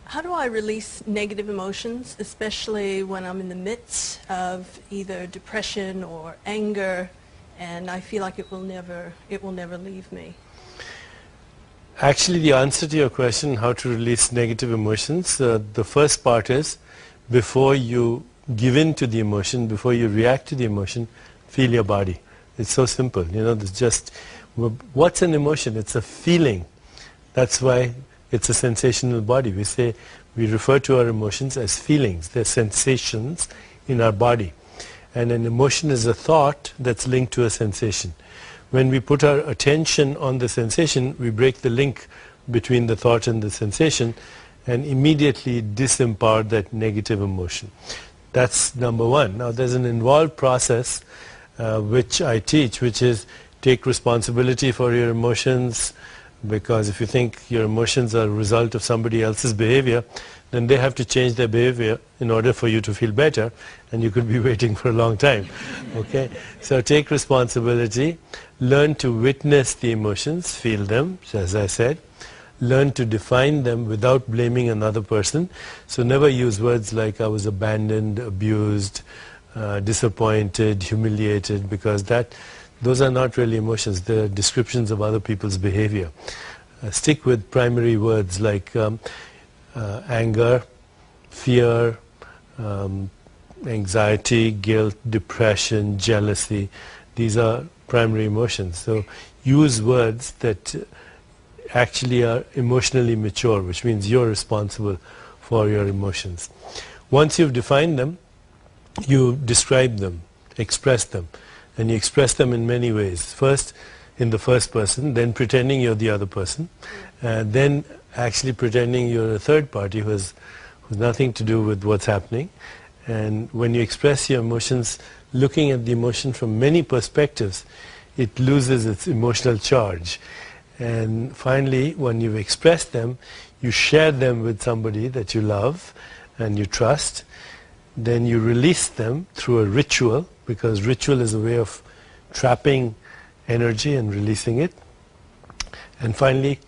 How do I release negative emotions, especially when I'm in the midst of either depression or anger, and I feel like it will never leave me? Actually, the answer to your question, how to release negative emotions, the first part is, before you give in to the emotion, before you react to the emotion, feel your body. It's so simple. You know, it's just, what's an emotion? It's a feeling. That's why it's a sensational body. We refer to our emotions as feelings. They're sensations in our body. And an emotion is a thought that's linked to a sensation. When we put our attention on the sensation, we break the link between the thought and the sensation and immediately disempower that negative emotion. That's number one. Now there's an involved process which I teach, which is take responsibility for your emotions, because if you think your emotions are a result of somebody else's behavior, then they have to change their behavior in order for you to feel better, and you could be waiting for a long time. Okay? So take responsibility, learn to witness the emotions, feel them, as I said, learn to define them without blaming another person. So never use words like I was abandoned, abused, disappointed, humiliated, because those are not really emotions. They're descriptions of other people's behavior. Stick with primary words like anger, fear, anxiety, guilt, depression, jealousy. These are primary emotions. So use words that actually are emotionally mature, which means you're responsible for your emotions. Once you've defined them, you describe them, express them. And you express them in many ways. First, in the first person, then pretending you're the other person, then actually pretending you're a third party who has nothing to do with what's happening. And when you express your emotions, looking at the emotion from many perspectives, it loses its emotional charge. And finally, when you've expressed them, you share them with somebody that you love and you trust. Then you release them through a ritual, because ritual is a way of trapping energy and releasing it. And finally,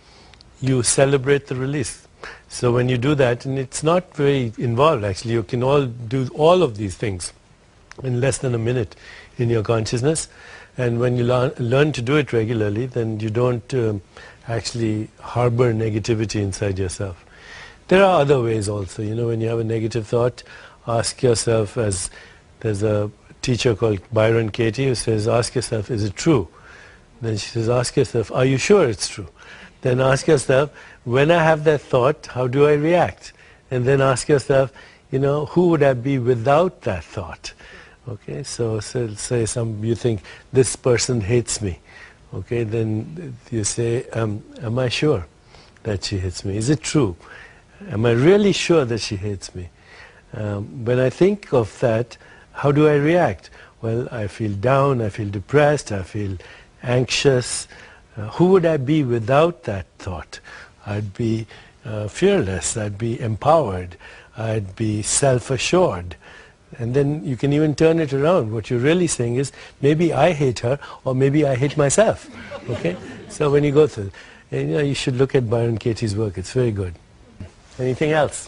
you celebrate the release. So when you do that, and it's not very involved actually, you can all do all of these things in less than a minute in your consciousness. And when you learn to do it regularly, then you don't actually harbor negativity inside yourself. There are other ways also. You know, when you have a negative thought, ask yourself, as there's a teacher called Byron Katie who says, ask yourself, is it true? Then she says, ask yourself, are you sure it's true? Then ask yourself, when I have that thought, how do I react? And then ask yourself, you know, who would I be without that thought? Okay, so say you think, this person hates me. Okay, then you say, am I sure that she hates me? Is it true? Am I really sure that she hates me? When I think of that, how do I react? Well, I feel down, I feel depressed, I feel anxious. Who would I be without that thought? I'd be fearless, I'd be empowered, I'd be self-assured. And then you can even turn it around. What you're really saying is, maybe I hate her, or maybe I hate myself. Okay? So when you go through, you know, you should look at Byron Katie's work. It's very good. Anything else?